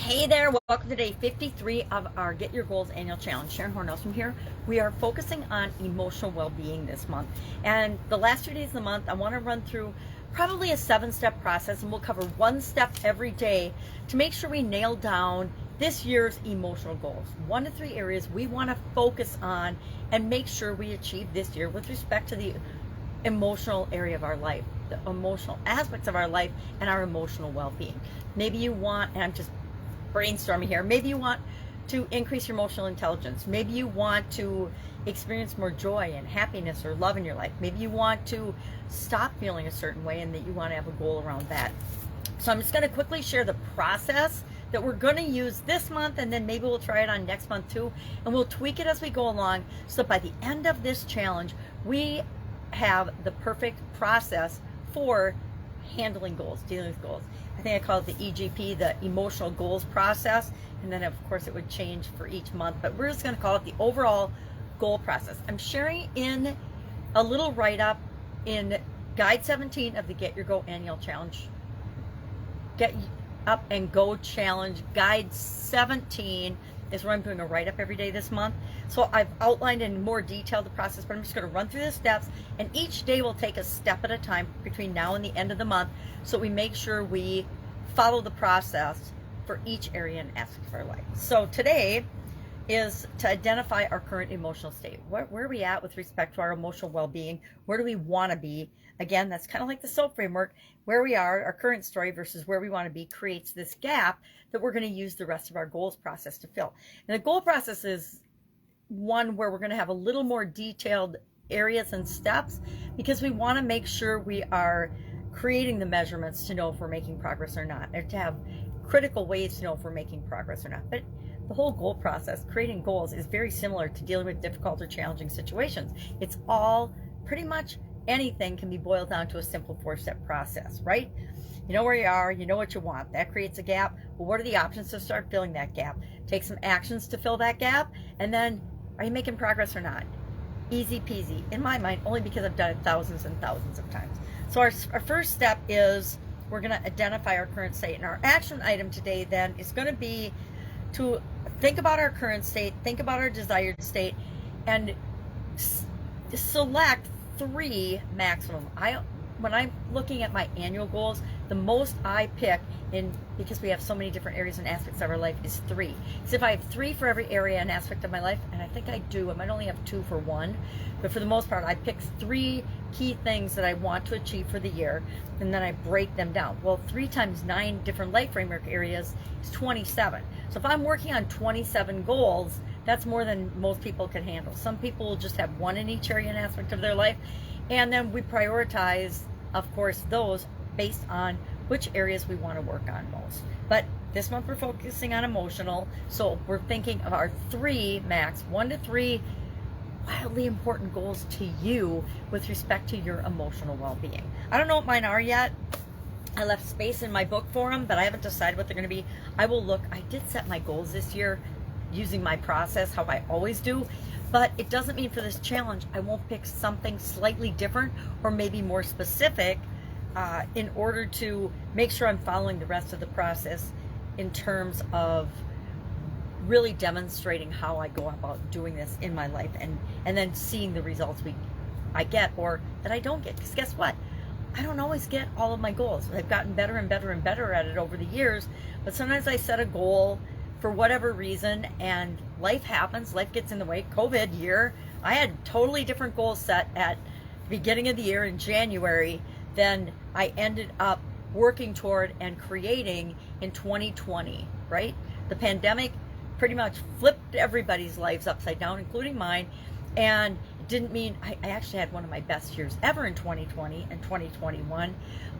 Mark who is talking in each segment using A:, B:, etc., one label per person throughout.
A: Hey there, welcome to day 53 of our Get Your Goals annual challenge. Sharon Horne-Ellstrom here. We are focusing on emotional well-being this month. And the last 2 days of the month, I want to run through probably a 7-step process, and we'll cover one step every day to make sure we nail down this year's emotional goals. 1 to 3 areas we want to focus on and make sure we achieve this year with respect to the emotional area of our life, the emotional aspects of our life, and our emotional well-being. Maybe you want, and I'm just brainstorming here, maybe you want to increase your emotional intelligence. Maybe you want to experience more joy and happiness or love in your life. Maybe you want to stop feeling a certain way and that you want to have a goal around that. So I'm just going to quickly share the process that we're going to use this month, and then maybe we'll try it on next month too, and we'll tweak it as we go along, so by the end of this challenge we have the perfect process for handling goals, dealing with goals. I think I call it the EGP, the emotional goals process, and then of course it would change for each month, but we're just going to call it the overall goal process. I'm sharing in a little write-up in Guide 17 of the Get Your Go annual challenge. Get Up and Go challenge Guide 17 is where I'm doing a write-up every day this month. So I've outlined in more detail the process, but I'm just going to run through the steps, and each day we'll take a step at a time between now and the end of the month, so we make sure we follow the process for each area and aspect of our life. So today is to identify our current emotional state. Where are we at with respect to our emotional well-being? Where do we want to be? Again, that's kind of like the SOAP framework. Where we are, our current story versus where we want to be, creates this gap that we're going to use the rest of our goals process to fill. And the goal process is one where we're going to have a little more detailed areas and steps, because we want to make sure we are creating the measurements to know if we're making progress or not, or to have critical ways to know if we're making progress or not. But the whole goal process, creating goals, is very similar to dealing with difficult or challenging situations. It's all pretty much, anything can be boiled down to a simple 4-step process, right? You know where you are, you know what you want. That creates a gap. Well, what are the options to start filling that gap? Take some actions to fill that gap, and then are you making progress or not? Easy peasy, in my mind, only because I've done it thousands and thousands of times. So our first step is we're going to identify our current state. And our action item today then is going to be to think about our current state, think about our desired state, and select 3 maximum. When I'm looking at my annual goals, the most I pick, because we have so many different areas and aspects of our life, is 3. So if I have 3 for every area and aspect of my life, and I think I do, I might only have 2 for one, but for the most part I pick 3 key things that I want to achieve for the year, and then I break them down. Well, 3 times 9 different life framework areas is 27. So if I'm working on 27 goals, that's more than most people can handle. Some people will just have 1 in each area and aspect of their life, and then we prioritize, of course, those based on which areas we want to work on most. But this month we're focusing on emotional, so we're thinking of our 3 max, 1 to 3 wildly important goals to you with respect to your emotional well-being. I don't know what mine are yet. I left space in my book for them, but I haven't decided what they're going to be. I will look. I did set my goals this year using my process, how I always do, but it doesn't mean for this challenge I won't pick something slightly different or maybe more specific in order to make sure I'm following the rest of the process in terms of really demonstrating how I go about doing this in my life, and then seeing the results I get or that I don't get. Because guess what? I don't always get all of my goals. I've gotten better and better and better at it over the years, but sometimes I set a goal for whatever reason and life happens, life gets in the way. COVID year, I had totally different goals set at the beginning of the year in January than I ended up working toward and creating in 2020, right? The pandemic pretty much flipped everybody's lives upside down, including mine, and it didn't mean I actually had one of my best years ever in 2020 and 2021,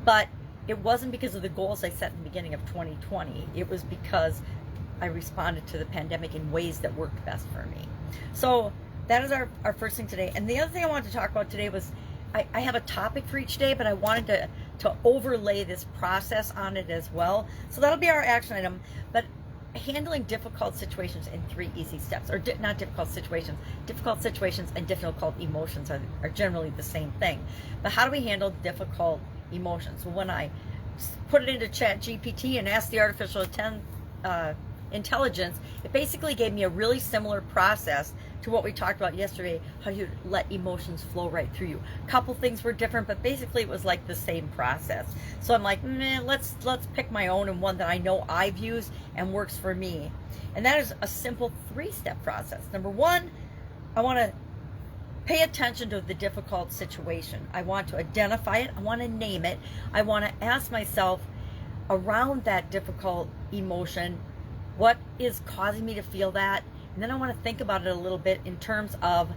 A: but it wasn't because of the goals I set in the beginning of 2020. It was because I responded to the pandemic in ways that worked best for me. So that is our first thing today. And the other thing I wanted to talk about today was I have a topic for each day, but I wanted to overlay this process on it as well. So that'll be our action item. But handling difficult situations in 3 easy steps, or not difficult situations. Difficult situations and difficult emotions are generally the same thing. But how do we handle difficult emotions? Well, when I put it into Chat GPT and asked the artificial intelligence, it basically gave me a really similar process to what we talked about yesterday, how you let emotions flow right through you. A couple things were different, but basically it was like the same process. So I'm like, let's pick my own, and one that I know I've used and works for me. And that is a simple 3-step process. Number 1, I want to pay attention to the difficult situation. I want to identify it. I want to name it. I want to ask myself around that difficult emotion, what is causing me to feel that? And then I want to think about it a little bit in terms of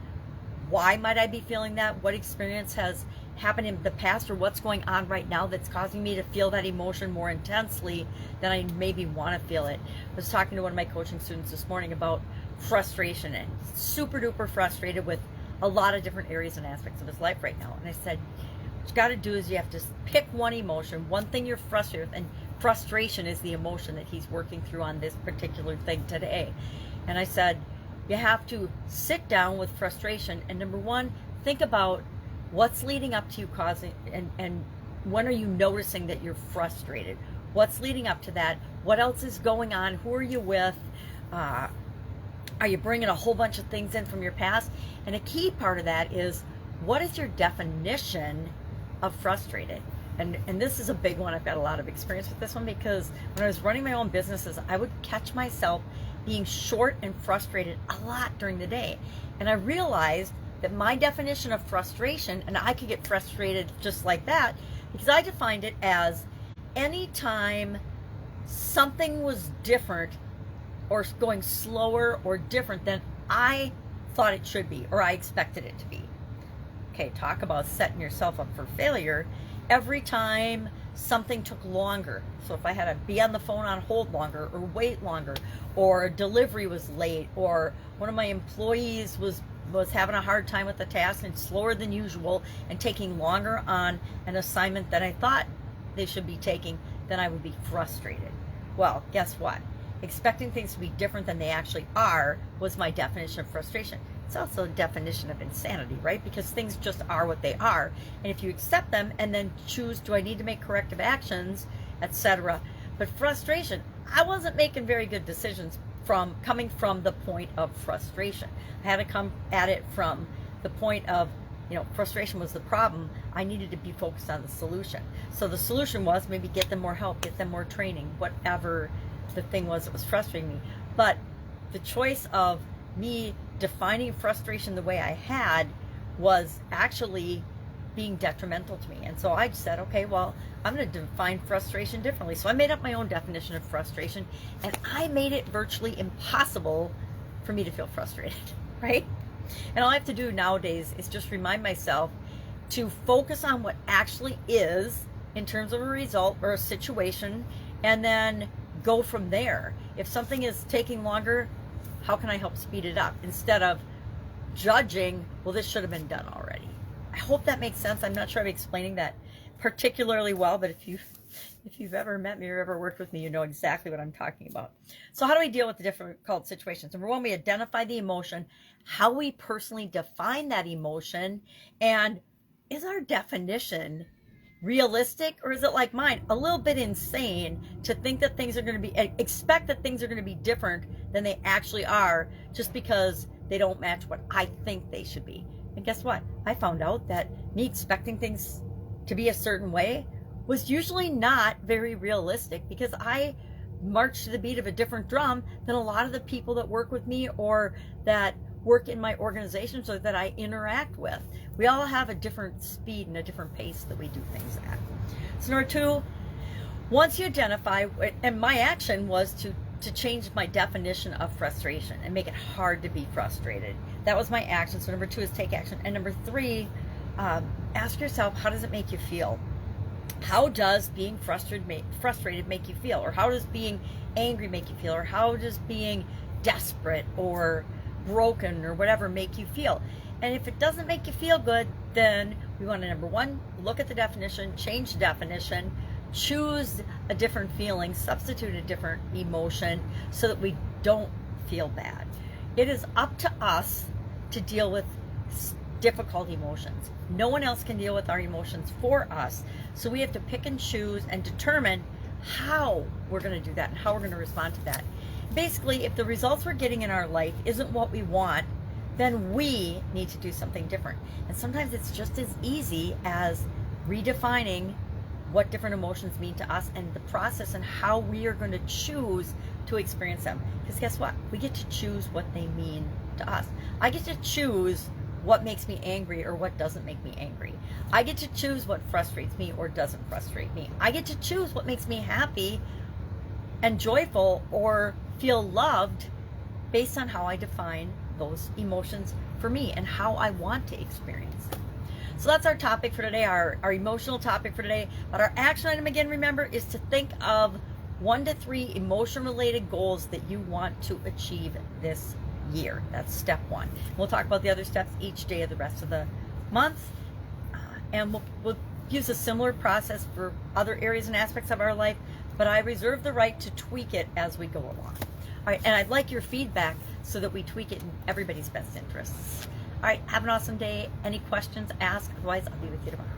A: why might I be feeling that? What experience has happened in the past, or what's going on right now that's causing me to feel that emotion more intensely than I maybe want to feel it. I was talking to one of my coaching students this morning about frustration, and super duper frustrated with a lot of different areas and aspects of his life right now. And I said, what you got to do is you have to pick one emotion, one thing you're frustrated with, and frustration is the emotion that he's working through on this particular thing today. And I said, you have to sit down with frustration, and number 1, think about what's leading up to you causing, and when are you noticing that you're frustrated? What's leading up to that? What else is going on? Who are you with? Are you bringing a whole bunch of things in from your past? And a key part of that is, what is your definition of frustrated? And this is a big one. I've got a lot of experience with this one, because when I was running my own businesses, I would catch myself being short and frustrated a lot during the day. And I realized that my definition of frustration, and I could get frustrated just like that, because I defined it as anytime something was different or going slower or different than I thought it should be or I expected it to be. Okay, talk about setting yourself up for failure. Every time something took longer, so if I had to be on the phone on hold longer, or wait longer, or a delivery was late, or one of my employees was having a hard time with the task and slower than usual and taking longer on an assignment that I thought they should be taking, then I would be frustrated. Well, guess what? Expecting things to be different than they actually are was my definition of frustration. It's also a definition of insanity, right? Because things just are what they are. And if you accept them and then choose, do I need to make corrective actions, etc. But frustration, I wasn't making very good decisions coming from the point of frustration. I had to come at it from the point of, frustration was the problem. I needed to be focused on the solution. So the solution was maybe get them more help, get them more training, whatever the thing was that was frustrating me. But the choice of me defining frustration the way I had was actually being detrimental to me. And so I said, okay, well, I'm going to define frustration differently. So I made up my own definition of frustration, and I made it virtually impossible for me to feel frustrated, right? And all I have to do nowadays is just remind myself to focus on what actually is in terms of a result or a situation, and then go from there. If something is taking longer, how can I help speed it up? Instead of judging, well, this should have been done already. I hope that makes sense. I'm not sure I'm explaining that particularly well, but if you've ever met me or ever worked with me, you know exactly what I'm talking about. So how do we deal with the difficult situations? Number 1, we identify the emotion, how we personally define that emotion, and is our definition realistic, or is it like mine, a little bit insane to think that things are going to be, expect that things are going to be different than they actually are just because they don't match what I think they should be. And guess what? I found out that me expecting things to be a certain way was usually not very realistic, because I march to the beat of a different drum than a lot of the people that work with me or that work in my organizations or that I interact with. We all have a different speed and a different pace that we do things at. So number 2, once you identify, and my action was to change my definition of frustration and make it hard to be frustrated. That was my action. So number 2 is take action. And number 3, ask yourself, how does it make you feel? How does being frustrated make you feel? Or how does being angry make you feel? Or how does being desperate or broken or whatever make you feel? And if it doesn't make you feel good, then we want to, number 1, look at the definition, change the definition, choose a different feeling, substitute a different emotion so that we don't feel bad. It is up to us to deal with difficult emotions. No one else can deal with our emotions for us. So we have to pick and choose and determine how we're going to do that and how we're going to respond to that. Basically, if the results we're getting in our life isn't what we want, then we need to do something different. And sometimes it's just as easy as redefining what different emotions mean to us and the process and how we are going to choose to experience them. Because guess what? We get to choose what they mean to us. I get to choose what makes me angry or what doesn't make me angry. I get to choose what frustrates me or doesn't frustrate me. I get to choose what makes me happy and joyful or feel loved based on how I define those emotions for me and how I want to experience them. So that's our topic for today, our emotional topic for today. But our action item, again, remember, is to think of 1 to 3 emotion-related goals that you want to achieve this year. That's step 1. We'll talk about the other steps each day of the rest of the month. And we'll use a similar process for other areas and aspects of our life, but I reserve the right to tweak it as we go along. All right, and I'd like your feedback so that we tweak it in everybody's best interests. All right, have an awesome day. Any questions, ask. Otherwise, I'll be with you tomorrow.